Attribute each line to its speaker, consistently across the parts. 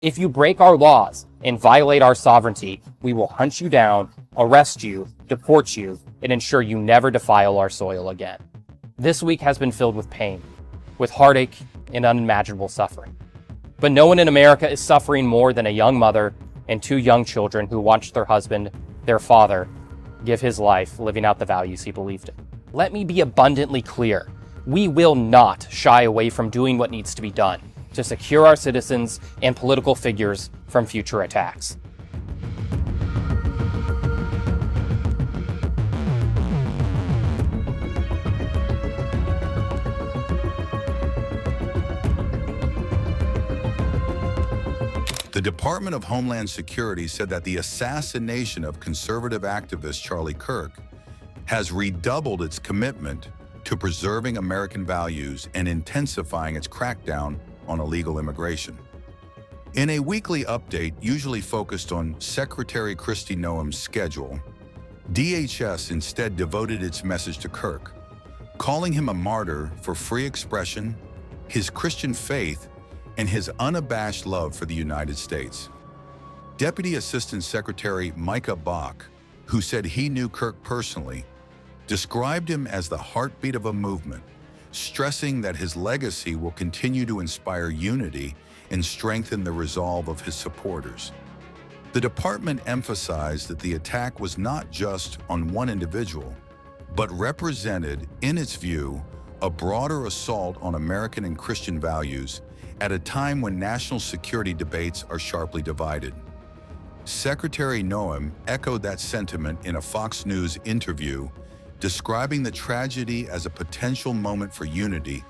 Speaker 1: If you break our laws and violate our sovereignty, we will hunt you down, arrest you, deport you, and ensure you never defile our soil again. This week has been filled with pain, with heartache, and unimaginable suffering. But no one in America is suffering more than a young mother and two young children who watched their husband, their father, give his life living out the values he believed in. Let me be abundantly clear. We will not shy away from doing what needs to be done to secure our citizens and political figures from future attacks.
Speaker 2: The Department of Homeland Security said that the assassination of conservative activist Charlie Kirk has redoubled its commitment to preserving American values and intensifying its crackdown on illegal immigration. In a weekly update usually focused on Secretary Kristi Noem's schedule, DHS instead devoted its message to Kirk, calling him a martyr for free expression, his Christian faith, and his unabashed love for the United States. Deputy Assistant Secretary Micah Bock, who said he knew Kirk personally, described him as the heartbeat of a movement, stressing that his legacy will continue to inspire unity and strengthen the resolve of his supporters. The department emphasized that the attack was not just on one individual, but represented, in its view, a broader assault on American and Christian values at a time when national security debates are sharply divided. Secretary Noem echoed that sentiment in a Fox News interview, describing the tragedy as a potential moment for unity,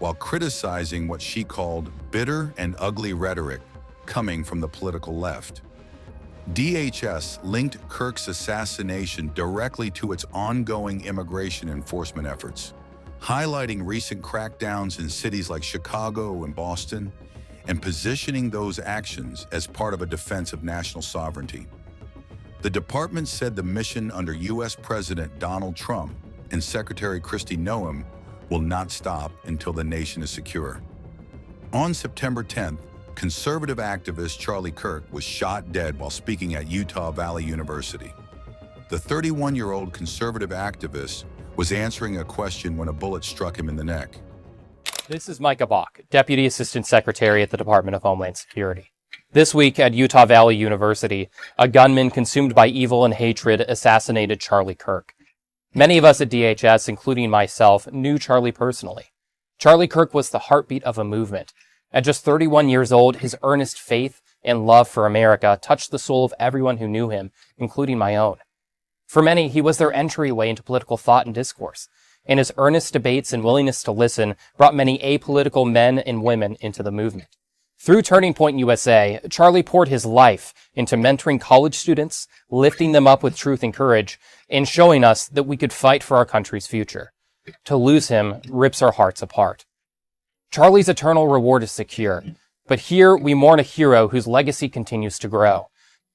Speaker 2: while criticizing what she called bitter and ugly rhetoric coming from the political left. DHS linked Kirk's assassination directly to its ongoing immigration enforcement efforts, highlighting recent crackdowns in cities like Chicago and Boston, and positioning those actions as part of a defense of national sovereignty. The department said the mission under U.S. President Donald Trump and Secretary Kristi Noem will not stop until the nation is secure. On September 10th, conservative activist Charlie Kirk was shot dead while speaking at Utah Valley University. The 31-year-old conservative activist was answering a question when a bullet struck him in the neck.
Speaker 1: This is Micah Bock, Deputy Assistant Secretary at the Department of Homeland Security. This week at Utah Valley University, a gunman consumed by evil and hatred assassinated Charlie Kirk. Many of us at DHS, including myself, knew Charlie personally. Charlie Kirk was the heartbeat of a movement. At just 31 years old, his earnest faith and love for America touched the soul of everyone who knew him, including my own. For many, he was their entryway into political thought and discourse, and his earnest debates and willingness to listen brought many apolitical men and women into the movement. Through Turning Point USA, Charlie poured his life into mentoring college students, lifting them up with truth and courage, and showing us that we could fight for our country's future. To lose him rips our hearts apart. Charlie's eternal reward is secure, but here we mourn a hero whose legacy continues to grow.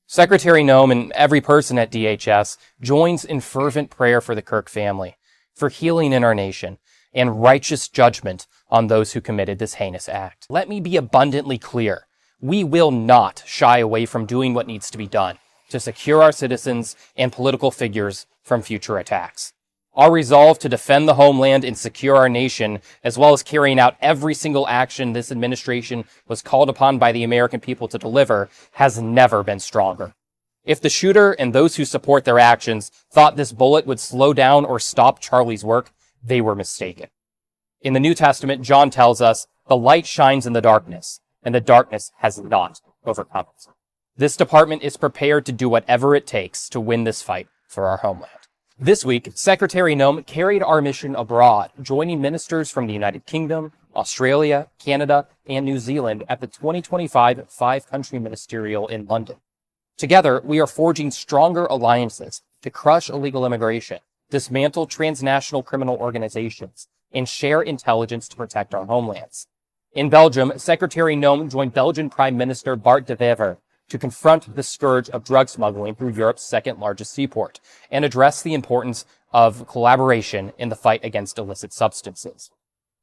Speaker 1: Secretary Noem and every person at DHS joins in fervent prayer for the Kirk family, for healing in our nation, and righteous judgment on those who committed this heinous act. Let me be abundantly clear. We will not shy away from doing what needs to be done to secure our citizens and political figures from future attacks. Our resolve to defend the homeland and secure our nation, as well as carrying out every single action this administration was called upon by the American people to deliver, has never been stronger. If the shooter and those who support their actions thought this bullet would slow down or stop Charlie's work, they were mistaken. In the New Testament, John tells us, the light shines in the darkness, and the darkness has not overcome it. This department is prepared to do whatever it takes to win this fight for our homeland. This week, Secretary Noem carried our mission abroad, joining ministers from the United Kingdom, Australia, Canada, and New Zealand at the 2025 Five-Country Ministerial in London. Together, we are forging stronger alliances to crush illegal immigration, dismantle transnational criminal organizations, and share intelligence to protect our homelands. In Belgium, Secretary Noem joined Belgian Prime Minister Bart de Wever to confront the scourge of drug smuggling through Europe's second-largest seaport and address the importance of collaboration in the fight against illicit substances.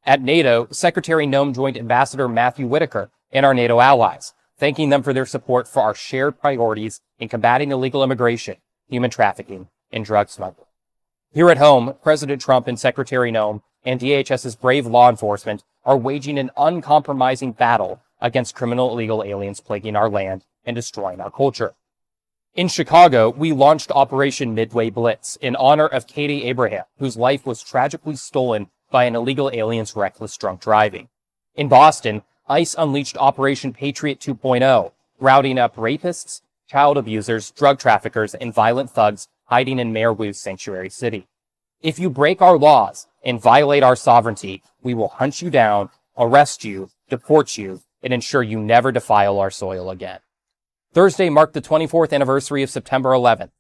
Speaker 1: At NATO, Secretary Noem joined Ambassador Matthew Whitaker and our NATO allies, thanking them for their support for our shared priorities in combating illegal immigration, human trafficking, and drug smuggling. Here at home, President Trump and Secretary Noem and DHS's brave law enforcement are waging an uncompromising battle against criminal illegal aliens plaguing our land and destroying our culture. In Chicago, we launched Operation Midway Blitz in honor of Katie Abraham, whose life was tragically stolen by an illegal alien's reckless drunk driving. In Boston, ICE unleashed Operation Patriot 2.0, rounding up rapists, child abusers, drug traffickers, and violent thugs hiding in Mayor Wu's sanctuary city. If you break our laws and violate our sovereignty, we will hunt you down, arrest you, deport you, and ensure you never defile our soil again. Thursday marked the 24th anniversary of September 11th.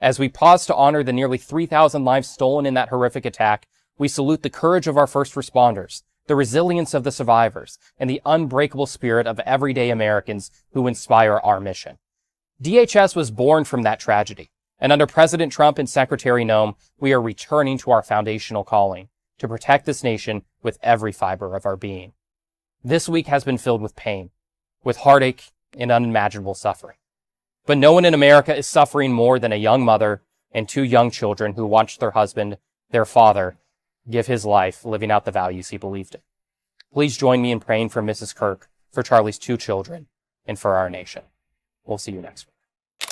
Speaker 1: As we pause to honor the nearly 3,000 lives stolen in that horrific attack, we salute the courage of our first responders, the resilience of the survivors, and the unbreakable spirit of everyday Americans who inspire our mission. DHS was born from that tragedy, and under President Trump and Secretary Noem, we are returning to our foundational calling, to protect this nation with every fiber of our being. This week has been filled with pain, with heartache, and unimaginable suffering. But no one in America is suffering more than a young mother and two young children who watched their husband, their father, give his life living out the values he believed in. Please join me in praying for Mrs. Kirk, for Charlie's two children, and for our nation. We'll see you next week.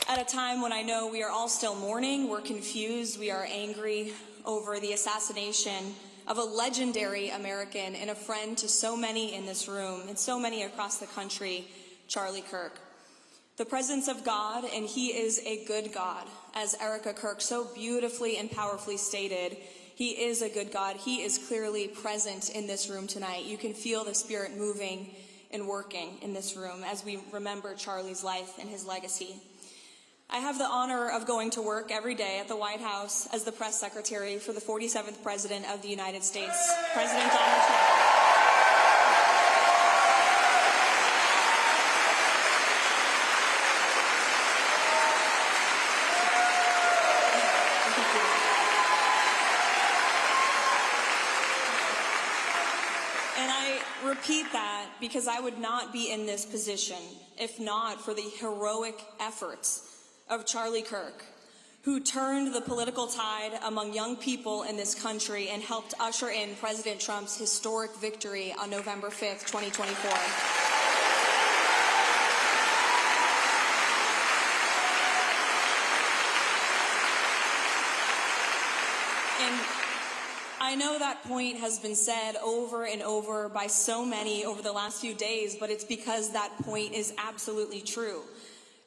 Speaker 3: At a time when I know we are all still mourning, we're confused, we are angry over the assassination of a legendary American and a friend to so many in this room and so many across the country, Charlie Kirk. The presence of God, and he is a good God. As Erica Kirk so beautifully and powerfully stated, he is a good God. He is clearly present in this room tonight. You can feel the Spirit moving and working in this room as we remember Charlie's life and his legacy. I have the honor of going to work every day at the White House as the press secretary for the 47th President of the United States, President Donald Trump. Repeat that because I would not be in this position if not for the heroic efforts of Charlie Kirk, who turned the political tide among young people in this country and helped usher in President Trump's historic victory on November 5th, 2024. I know that point has been said over and over by so many over the last few days, but it's because that point is absolutely true.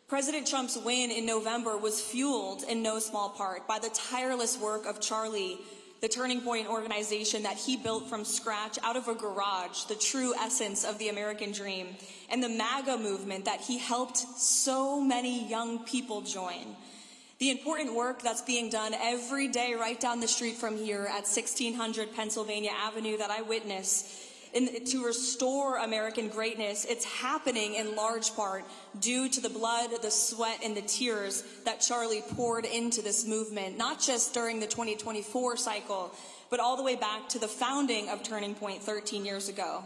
Speaker 3: President Trump's win in November was fueled in no small part by the tireless work of Charlie, the Turning Point organization that he built from scratch out of a garage, the true essence of the American dream, and the MAGA movement that he helped so many young people join. The important work that's being done every day right down the street from here at 1600 Pennsylvania Avenue that I witness to restore American greatness, it's happening in large part due to the blood, the sweat, and the tears that Charlie poured into this movement, not just during the 2024 cycle, but all the way back to the founding of Turning Point 13 years ago.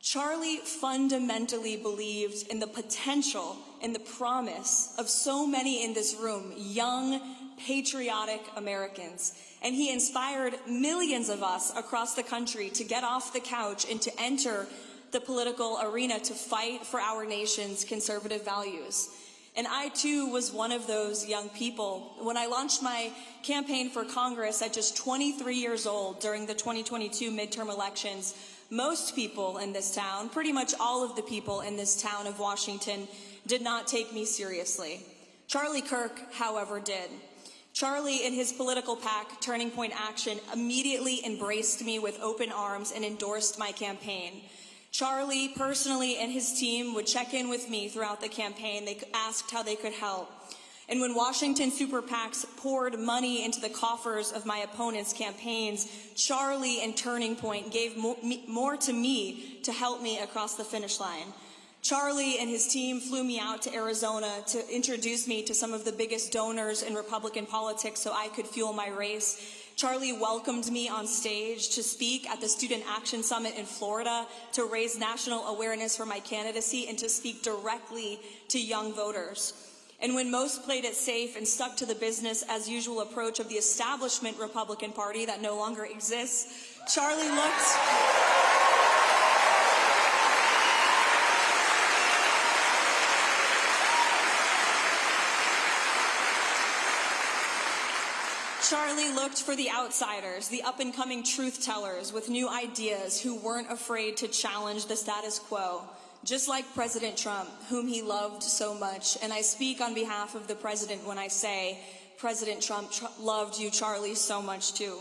Speaker 3: Charlie fundamentally believed in the potential and the promise of so many in this room, young, patriotic Americans. And he inspired millions of us across the country to get off the couch and to enter the political arena to fight for our nation's conservative values. And I, too, was one of those young people. When I launched my campaign for Congress at just 23 years old during the 2022 midterm elections, most people in this town, pretty much all of the people in this town of Washington, did not take me seriously. Charlie Kirk, however, did. Charlie and his political PAC, Turning Point Action, immediately embraced me with open arms and endorsed my campaign. Charlie, personally, and his team would check in with me throughout the campaign. They asked how they could help. And when Washington super PACs poured money into the coffers of my opponents' campaigns, Charlie and Turning Point gave more to me to help me across the finish line. Charlie and his team flew me out to Arizona to introduce me to some of the biggest donors in Republican politics so I could fuel my race. Charlie welcomed me on stage to speak at the Student Action Summit in Florida, to raise national awareness for my candidacy and to speak directly to young voters. And when most played it safe and stuck to the business as usual approach of the establishment Republican Party that no longer exists, Charlie looked for the outsiders, the up-and-coming truth tellers with new ideas who weren't afraid to challenge the status quo, just like President Trump, whom he loved so much. And I speak on behalf of the president when I say President Trump loved you, Charlie, so much too.